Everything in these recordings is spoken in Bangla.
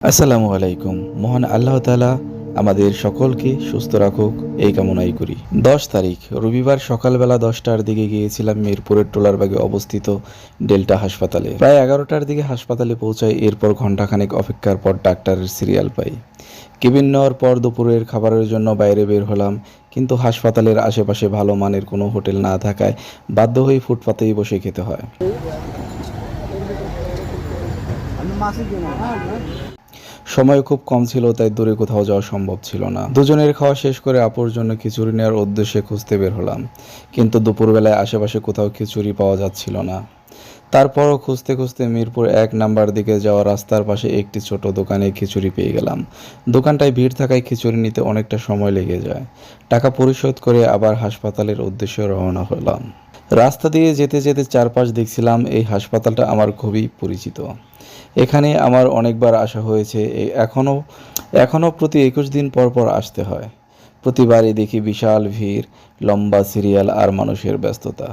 আসসালামু আলাইকুম। মহান আল্লাহ তাআলা আমাদের সকলকে সুস্থ রাখুক এই কামনাই করি। ১০ তারিখ রবিবার সকালবেলা ১০টার দিকে গিয়েছিলাম মিরপুরের টোলারবাগে অবস্থিত ডেল্টা হাসপাতালে। প্রায় ১১টার দিকে হাসপাতালে পৌঁছাই, এরপর ঘণ্টাখানেক অপেক্ষার পর ডাক্তারের সিরিয়াল পাই। কেবিন নেওয়ার পর দুপুরের খাবারের জন্য বাইরে বের হলাম, কিন্তু হাসপাতালের আশেপাশে ভালো মানের কোনো হোটেল না থাকায় বাধ্য হয়ে ফুটপাতেই বসে খেতে হয়। সময় খুব কম ছিল, তাই দূরে কোথাও যাওয়া সম্ভব ছিল না। দুজনের খাওয়া শেষ করে আপুর জন্য খিচুড়ি নেওয়ার উদ্দেশ্যে খুঁজতে বের হলাম, কিন্তু দুপুরবেলায় আশেপাশে কোথাও খিচুড়ি পাওয়া যাচ্ছিল না। তারপরও খুঁজতে খুঁজতে মিরপুর ১ নাম্বার দিকে যাওয়া রাস্তার পাশে একটি ছোট দোকানে খিচুড়ি পেয়ে গেলাম। দোকানটায় ভিড় থাকায় খিচুড়ি নিতে অনেকটা সময় লেগে যায়। টাকা পরিশোধ করে আবার হাসপাতালের উদ্দেশ্যে রওনা হলাম। রাস্তা দিয়ে যেতে যেতে চারপাশ দেখছিলাম। এই হাসপাতালটা আমার খুবই পরিচিত। এখানে আমার অনেকবার আসা হয়েছে। এখনও প্রতি ২১ দিন পর পর আসতে হয়। প্রতিবারই দেখি বিশাল ভিড়, লম্বা সিরিয়াল আর মানুষের ব্যস্ততা।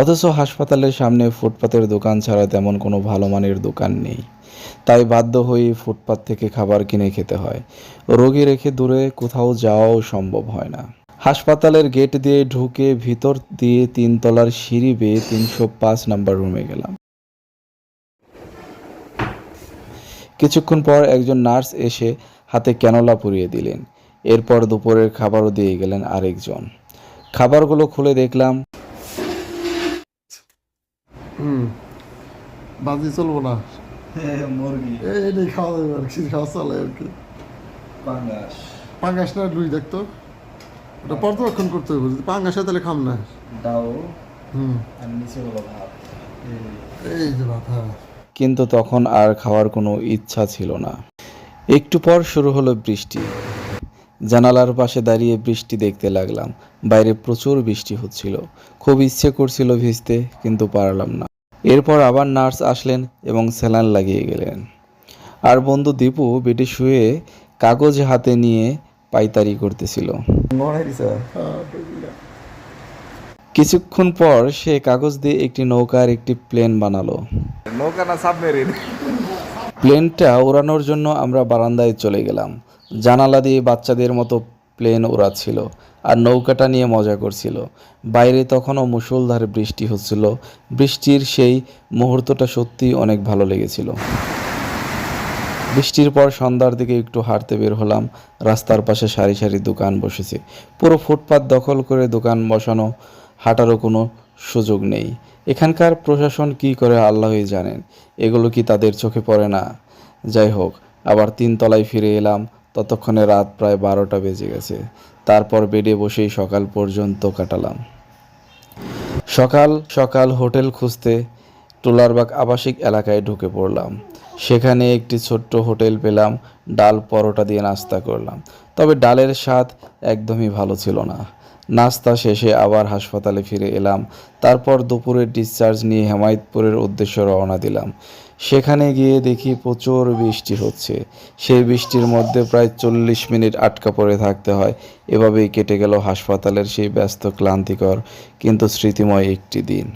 অথচ হাসপাতালের সামনে ফুটপাতের দোকান ছাড়া তেমন কোনো ভালো মানের দোকান নেই। তাই বাধ্য হয়ে ফুটপাত থেকে খাবার কিনে খেতে হয়। রোগী রেখে দূরে কোথাও যাওয়াও সম্ভব হয় না। হাসপাতালের গেট দিয়ে ঢুকে ভিতর দিয়ে ৩ তলার সিঁড়ি বেয়ে ৩০৫ নাম্বার রুমে গেলাম। কিছুক্ষণ পর একজন নার্স এসে হাতে ক্যানোলা পুড়িয়ে দিলেন। এরপর দুপুরের খাবারও দিয়ে গেলেন আরেকজন। খাবারগুলো খুলে দেখলাম বাজি চলবো না, মুরগি, এটাই খাওয়া যাবে আর কি, খাওয়া চলে আর কি। পাঙ্গাস, পাঙ্গাস না লুই দেখতো, ওটা পর্যবেক্ষণ করতে হবে। যদি পাঙ্গাস হয় তাহলে খাম না। ডাউ হুম, আর নিচে হলো ভাত। এই যে ভাত। হ্যাঁ, কিন্তু তখন আর খাওয়ার কোনো ইচ্ছা ছিল না। একটু পর শুরু হলো বৃষ্টি। জানালার পাশে দাঁড়িয়ে বৃষ্টি দেখতে লাগলাম। বাইরে প্রচুর বৃষ্টি হচ্ছিল। খুব ইচ্ছে করছিল ভিজতে, কিন্তু পারলাম না। এরপর আবার নার্স আসলেন এবং স্যালাইন লাগিয়ে গেলেন। আর বন্ধু দীপু বেডে শুয়ে কাগজ হাতে নিয়ে পায়তারি করতেছিল। কিছুক্ষণ পর সে কাগজ দিয়ে একটি নৌকা আর একটি প্লেন বানালো। নৌকা না সাবমেরিন। প্লেনটা ওড়ানোর জন্য আমরা বারান্দায় চলে গেলাম। জানালা দিয়ে বাচ্চাদের মতো প্লেন ওড়াচ্ছিল আর নৌকাটা নিয়ে মজা করছিল। বাইরে তখনও মুষলধারে বৃষ্টি হচ্ছিল। বৃষ্টির সেই মুহূর্তটা সত্যিই অনেক ভালো লেগেছিল। বৃষ্টির পর সন্ধ্যার দিকে একটু হাঁটতে বের হলাম। রাস্তার পাশে সারি সারি দোকান বসেছে। পুরো ফুটপাত দখল করে দোকান বসানো, হাঁটারও কোনো সুযোগ নেই। এখানকার প্রশাসন কী করে আল্লাহই জানেন। এগুলো কি তাদের চোখে পড়ে না? যাই হোক, আবার ৩ তলায় ফিরে এলাম। ততক্ষণে রাত প্রায় ১২টা বেজে গেছে। তারপর বেডে বসেই সকাল পর্যন্ত কাটালাম। সকাল সকাল হোটেল খুঁজতে টোলারবাগ আবাসিক এলাকায় ঢুকে পড়লাম। সেখানে একটি ছোট্ট হোটেল পেলাম। ডাল পরোটা দিয়ে নাস্তা করলাম, তবে ডালের স্বাদ একদমই ভালো ছিল না। নাস্তা শেষে আবার হাসপাতালে ফিরে এলাম। তারপর দুপুরের ডিসচার্জ নিয়ে হেমায়েতপুরের উদ্দেশ্যে রওনা দিলাম। সেখানে গিয়ে দেখি প্রচুর বৃষ্টি হচ্ছে। সেই বৃষ্টির মধ্যে প্রায় ৪০ মিনিট আটকা পড়ে থাকতে হয়। এভাবেই কেটে গেল হাসপাতালের সেই ব্যস্ত, ক্লান্তিকর কিন্তু স্মৃতিময় একটি দিন।